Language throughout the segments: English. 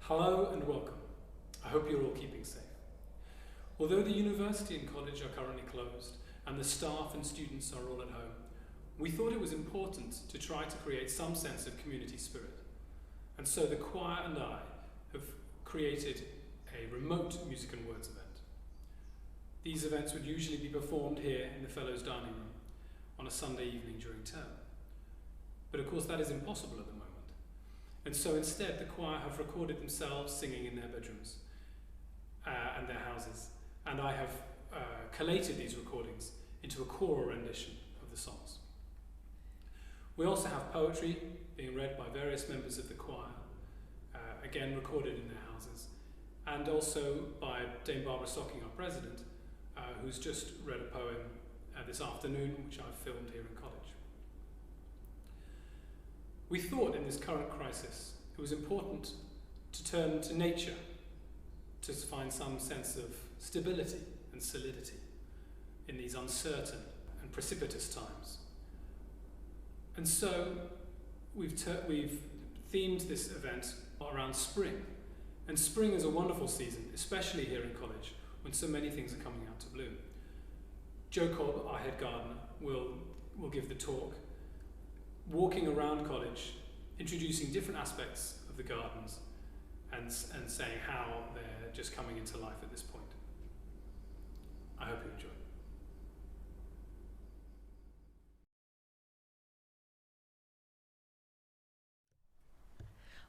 Hello and welcome. I hope you're all keeping safe. Although the university and college are currently closed and the staff and students are all at home, we thought it was important to try to create some sense of community spirit. And so the choir and I have created a remote music and words event. These events would usually be performed here in the Fellows' dining room on a Sunday evening during term. But of course that is impossible at the moment. And so instead the choir have recorded themselves singing in their bedrooms and their houses. And I have collated these recordings into a choral rendition of the songs. We also have poetry being read by various members of the choir, again recorded in their houses, and also by Dame Barbara Stocking, our president, who's just read a poem this afternoon, which I've filmed here in college. We thought in this current crisis it was important to turn to nature to find some sense of stability and solidity in these uncertain and precipitous times. And so we've themed this event around spring. And spring is a wonderful season, especially here in college, when so many things are coming out to bloom. Joe Cobb, our head gardener, will give the talk, walking around college, introducing different aspects of the gardens and saying how they're just coming into life at this point. I hope you enjoy.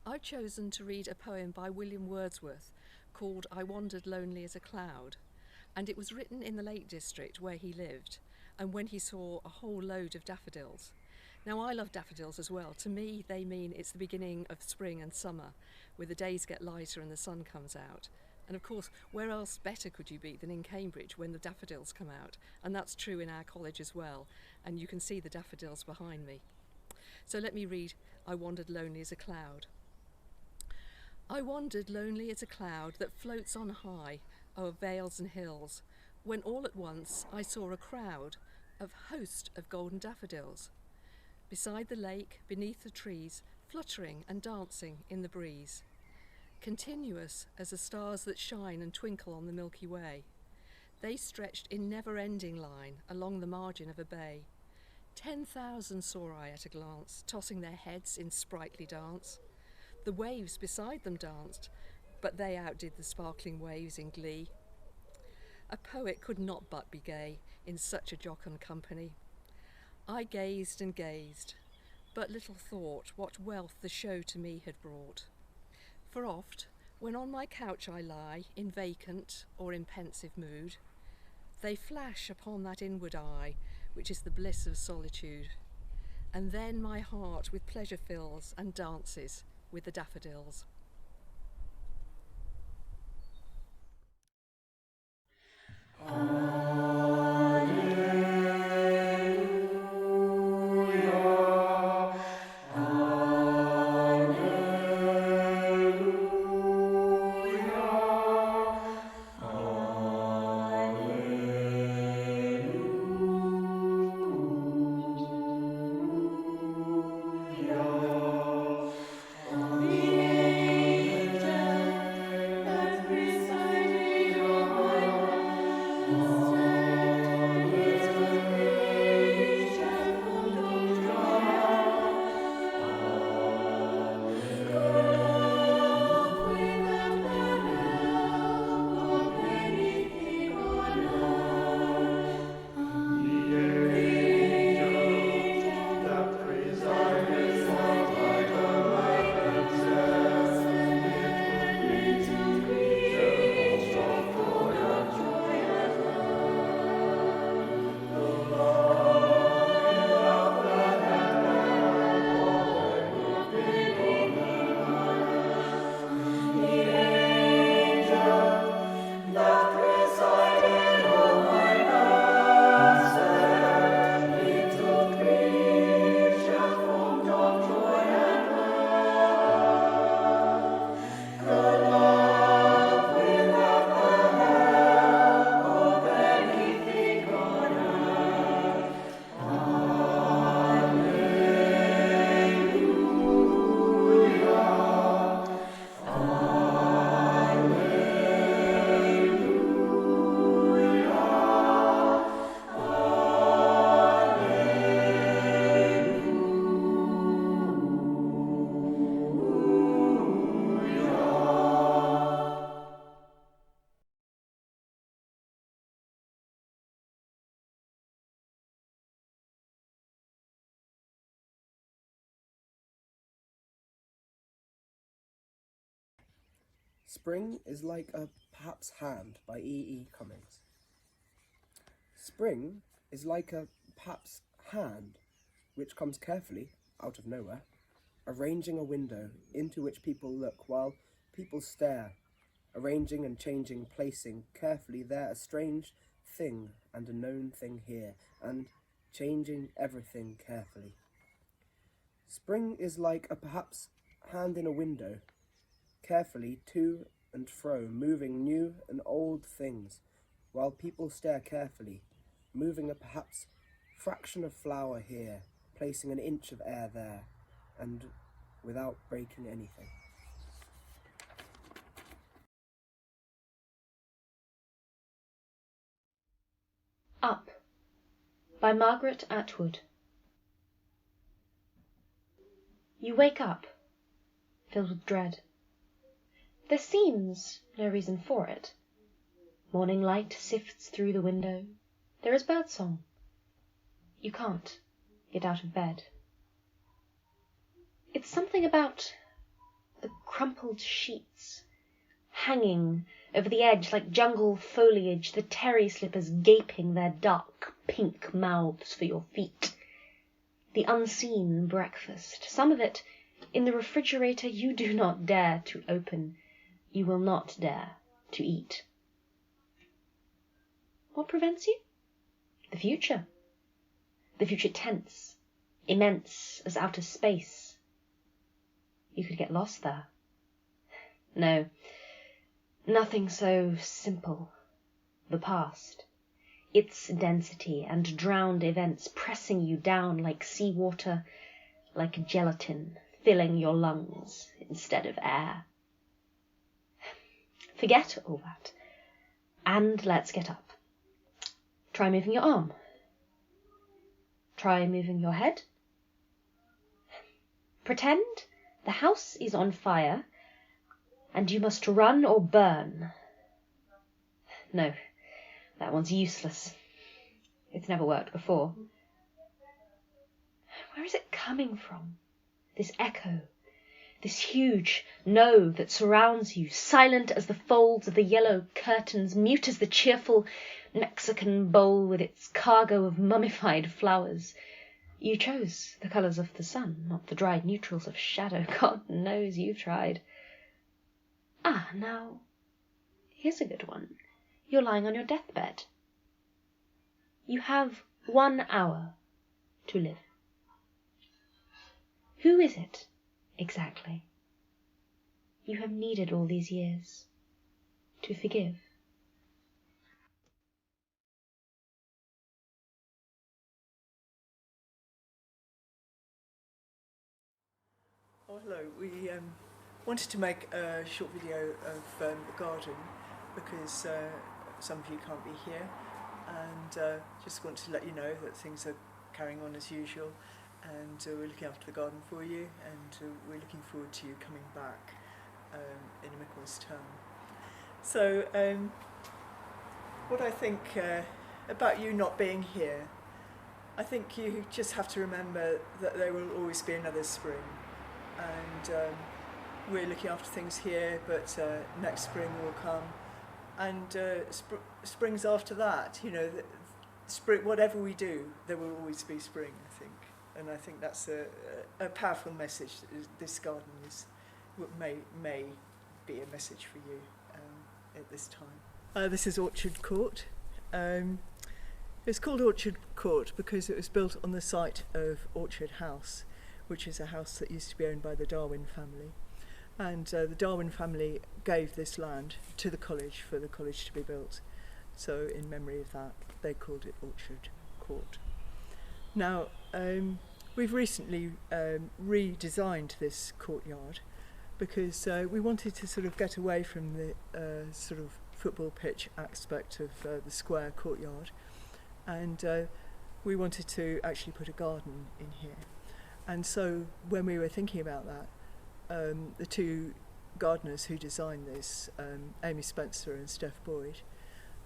I've chosen to read a poem by William Wordsworth called I Wandered Lonely as a Cloud, and it was written in the Lake District where he lived and when he saw a whole load of daffodils. Now I love daffodils as well. To me they mean it's the beginning of spring and summer, where the days get lighter and the sun comes out. And of course, where else better could you be than in Cambridge when the daffodils come out? And that's true in our college as well, and you can see the daffodils behind me. So let me read I Wandered Lonely as a Cloud. I wandered lonely as a cloud that floats on high o'er vales and hills, when all at once I saw a crowd of host of golden daffodils, beside the lake, beneath the trees, fluttering and dancing in the breeze, continuous as the stars that shine and twinkle on the Milky Way. They stretched in never-ending line along the margin of a bay. 10,000 saw I at a glance, tossing their heads in sprightly dance. The waves beside them danced, but they outdid the sparkling waves in glee. A poet could not but be gay in such a jocund company. I gazed and gazed, but little thought what wealth the show to me had brought. For oft, when on my couch I lie, in vacant or in pensive mood, they flash upon that inward eye, which is the bliss of solitude. And then my heart with pleasure fills and dances with the daffodils. Oh Spring is like a perhaps hand by E. Cummings. Spring is like a perhaps hand which comes carefully out of nowhere, arranging a window into which people look while people stare, arranging and changing, placing carefully there a strange thing and a known thing here, and changing everything carefully. Spring is like a perhaps hand in a window, carefully to and fro, moving new and old things, while people stare carefully, moving a perhaps fraction of flower here, placing an inch of air there, and without breaking anything. Up by Margaret Atwood. You wake up, filled with dread. There seems no reason for it. Morning light sifts through the window. There is birdsong. You can't get out of bed. It's something about the crumpled sheets, hanging over the edge like jungle foliage, the terry slippers gaping their dark pink mouths for your feet. The unseen breakfast, some of it in the refrigerator you do not dare to open, you will not dare to eat. What prevents you? The future. The future tense, immense as outer space. You could get lost there. No, nothing so simple. The past. Its density and drowned events pressing you down like seawater, like gelatin, filling your lungs instead of air. Forget all that, and let's get up. Try moving your arm. Try moving your head. Pretend the house is on fire, and you must run or burn. No, that one's useless. It's never worked before. Where is it coming from? This echo, this huge no that surrounds you, silent as the folds of the yellow curtains, mute as the cheerful Mexican bowl with its cargo of mummified flowers. You chose the colours of the sun, not the dried neutrals of shadow. God knows you've tried. Now, here's a good one. You're lying on your deathbed. You have 1 hour to live. Who is it, exactly, you have needed all these years to forgive? Oh, hello. We wanted to make a short video of the garden because some of you can't be here, and just want to let you know that things are carrying on as usual, and we're looking after the garden for you, and we're looking forward to you coming back in a Michaelmas term. So what I think about you not being here, I think you just have to remember that there will always be another spring, and we're looking after things here, but next spring will come, and springs after that. You know, spring, whatever we do, there will always be spring, I think. And I think that's a powerful message. This garden may be a message for you at this time. This is Orchard Court. It's called Orchard Court because it was built on the site of Orchard House, which is a house that used to be owned by the Darwin family. And the Darwin family gave this land to the college for the college to be built. So in memory of that, they called it Orchard Court. Now, we've recently redesigned this courtyard because we wanted to sort of get away from the sort of football pitch aspect of the square courtyard, and we wanted to actually put a garden in here. And so when we were thinking about that, the two gardeners who designed this, Amy Spencer and Steph Boyd,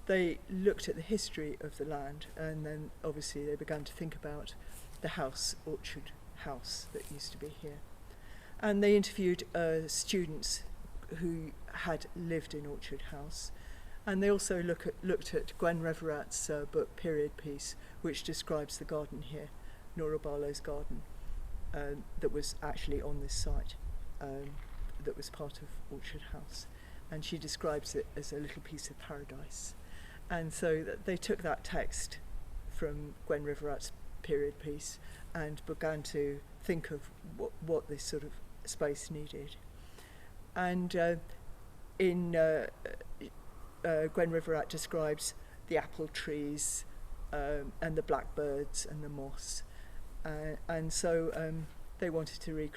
they looked at the history of the land, and then obviously they began to think about the house, Orchard House, that used to be here. And they interviewed students, who had lived in Orchard House. And they also looked at Gwen Reverat's book Period Piece, which describes the garden here, Nora Barlow's garden, that was actually on this site, that was part of Orchard House. And she describes it as a little piece of paradise. And so they took that text from Gwen Reverat's Period Piece and began to think of what this sort of space needed. And Gwen Reverat describes the apple trees and the blackbirds and the moss. And so they wanted to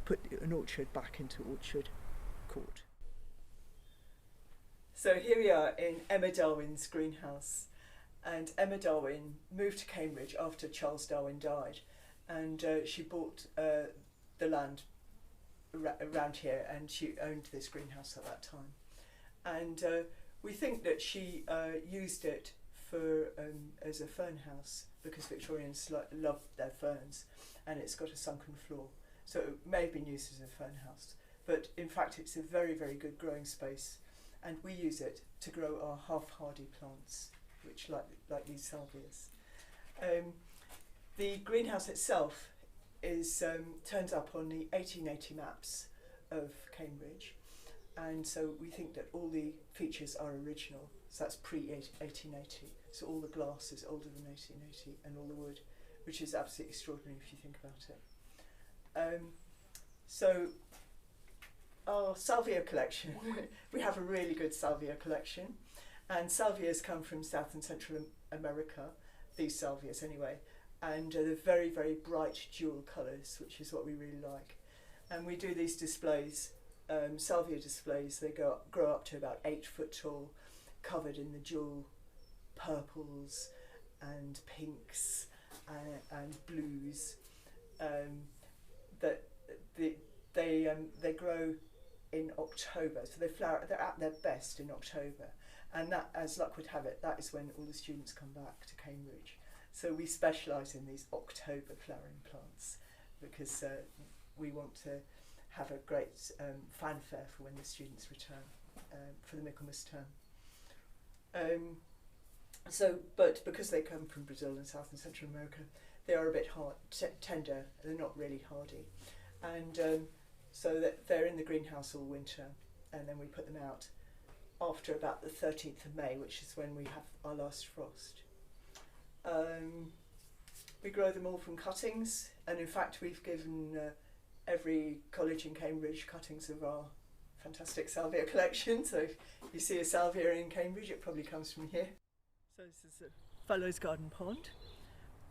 put an orchard back into Orchard Court. So here we are in Emma Darwin's greenhouse. And Emma Darwin moved to Cambridge after Charles Darwin died. And she bought the land around here, and she owned this greenhouse at that time. And we think that she used it for as a fern house, because Victorians loved their ferns, and it's got a sunken floor. So it may have been used as a fern house, but in fact it's a very, very good growing space, and we use it to grow our half-hardy plants, which like these salvias. The greenhouse itself is turns up on the 1880 maps of Cambridge, and so we think that all the features are original. So that's pre-1880. So all the glass is older than 1880, and all the wood, which is absolutely extraordinary if you think about it. So our salvia collection, we have a really good salvia collection, and salvias come from South and Central America, these salvias anyway, and they're very, very bright jewel colours, which is what we really like. And we do these displays, salvia displays. They grow up to about 8 foot tall, covered in the jewel purples and pinks and blues. They grow in October, so they're at their best in October, and that, as luck would have it, that is when all the students come back to Cambridge. So we specialise in these October flowering plants, because we want to have a great fanfare for when the students return for the Michaelmas term. But because they come from Brazil and South and Central America, they are a bit hard, tender. They're not really hardy, and so that they're in the greenhouse all winter, and then we put them out after about the 13th of May, which is when we have our last frost. We grow them all from cuttings, and in fact we've given every college in Cambridge cuttings of our fantastic salvia collection. So if you see a salvia in Cambridge, it probably comes from here. So this is a Fellows Garden pond,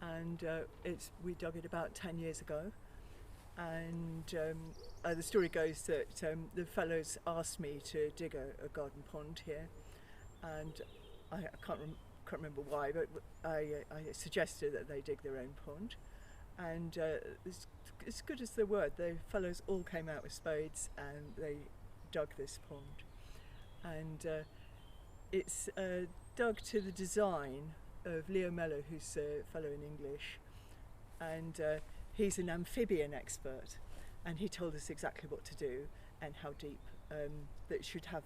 and we dug it about 10 years ago. And the story goes that the Fellows asked me to dig a garden pond here, and I can't remember why, but I suggested that they dig their own pond. And as good as they were, the Fellows all came out with spades and they dug this pond. And it's dug to the design of Leo Mello, who's a fellow in English, and he's an amphibian expert, and he told us exactly what to do and how deep. That it should have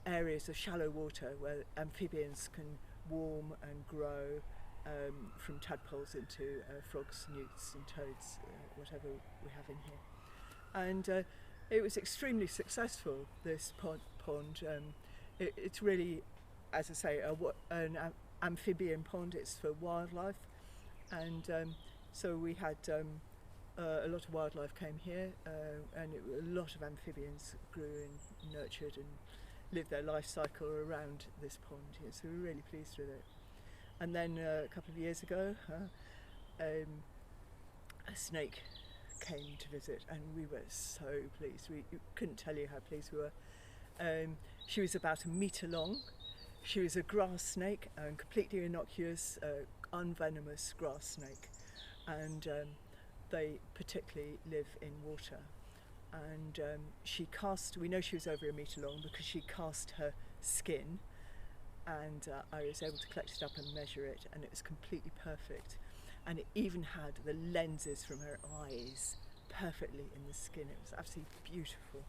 areas of shallow water where amphibians can warm and grow, from tadpoles into frogs, newts and toads, whatever we have in here. And it was extremely successful, this pond. It's really, as I say, an amphibian pond. It's for wildlife, and so we had a lot of wildlife came here, and a lot of amphibians grew and nurtured and lived their life cycle around this pond here, so we were really pleased with it. And then a couple of years ago, a snake came to visit, and we were so pleased. We couldn't tell you how pleased we were. She was about 1 metre long. She was a grass snake, completely innocuous, unvenomous grass snake, and they particularly live in water. And we know she was over 1 metre long because she cast her skin, and I was able to collect it up and measure it, and it was completely perfect. And it even had the lenses from her eyes perfectly in the skin. It was absolutely beautiful.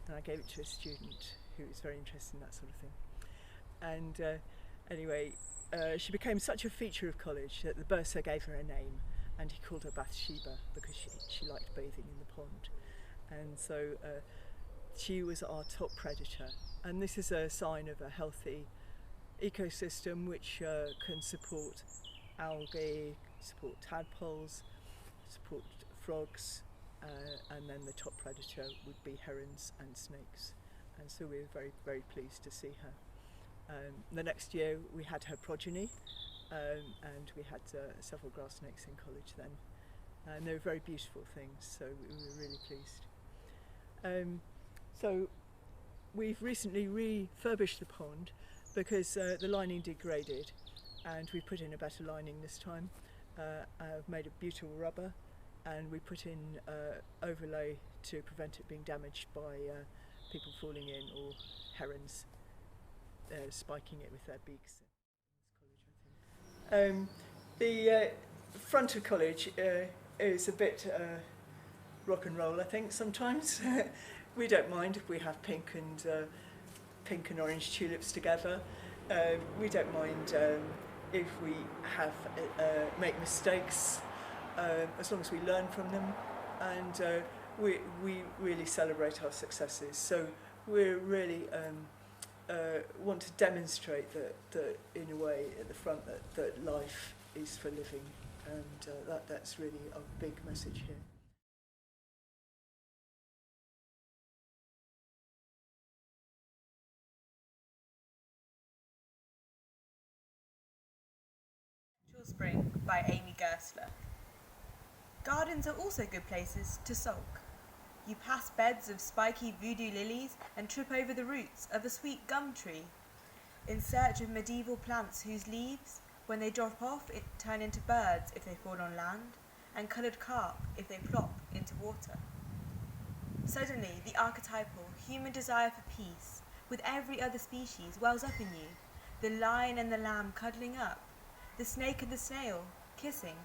and I gave it to a student who was very interested in that sort of thing. And anyway, she became such a feature of college that the bursar gave her a name, and he called her Bathsheba because she liked bathing in the pond. And so she was our top predator, and this is a sign of a healthy ecosystem which can support algae, support tadpoles, support frogs, and then the top predator would be herons and snakes. And so we were very, very pleased to see her. The next year we had her progeny, and we had several grass snakes in college then, and they were very beautiful things, so we were really pleased. So we've recently refurbished the pond because the lining degraded, and we put in a better lining this time. I've made a butyl rubber, and we put in overlay to prevent it being damaged by people falling in or herons spiking it with their beaks. The front of college is a bit rock and roll, I think, sometimes. We don't mind if we have pink and orange tulips together. We don't mind if we have make mistakes, as long as we learn from them, and we really celebrate our successes. So we really want to demonstrate that in a way at the front that life is for living, and that's really our big message here. Spring by Amy Gersler. Gardens are also good places to sulk. You pass beds of spiky voodoo lilies and trip over the roots of a sweet gum tree, in search of medieval plants whose leaves, when they drop off, turn into birds if they fall on land, and coloured carp if they plop into water. Suddenly, the archetypal human desire for peace with every other species wells up in you, the lion and the lamb cuddling up, the snake and the snail kissing.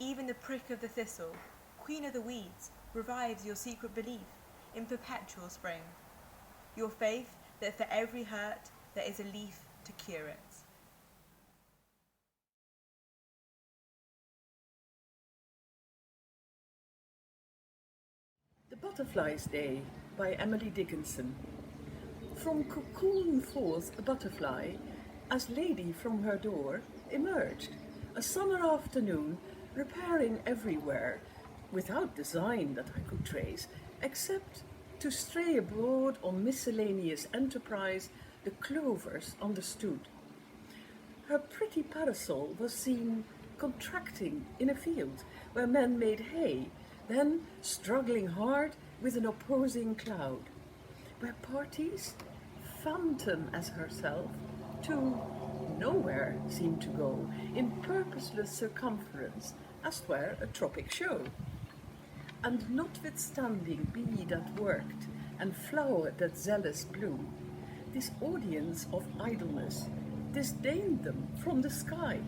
Even the prick of the thistle, queen of the weeds, revives your secret belief in perpetual spring, your faith that for every hurt there is a leaf to cure it. The Butterfly's Day by Emily Dickinson. From cocoon forth a butterfly, as lady from her door emerged, a summer afternoon, repairing everywhere, without design that I could trace, except to stray abroad on miscellaneous enterprise the clovers understood. Her pretty parasol was seen contracting in a field where men made hay, then struggling hard with an opposing cloud, where parties, phantom as herself, to nowhere seemed to go, in purposeless circumference, as twere a tropic show. And notwithstanding bee that worked, and flower that zealous blew, this audience of idleness disdained them from the sky,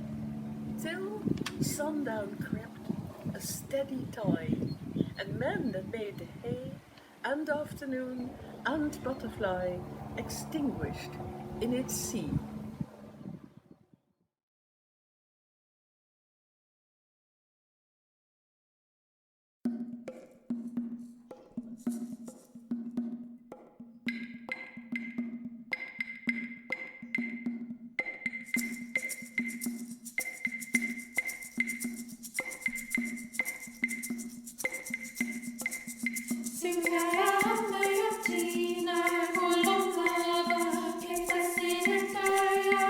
till sundown crept, a steady tide, and men that made the hay, and afternoon, and butterfly, extinguished in its sea. Singabahambayo tina kolomaba kekasinikaya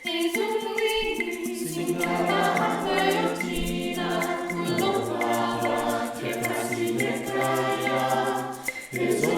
izulwini. Singabahambayo tina kolomaba kekasinikaya izulwini.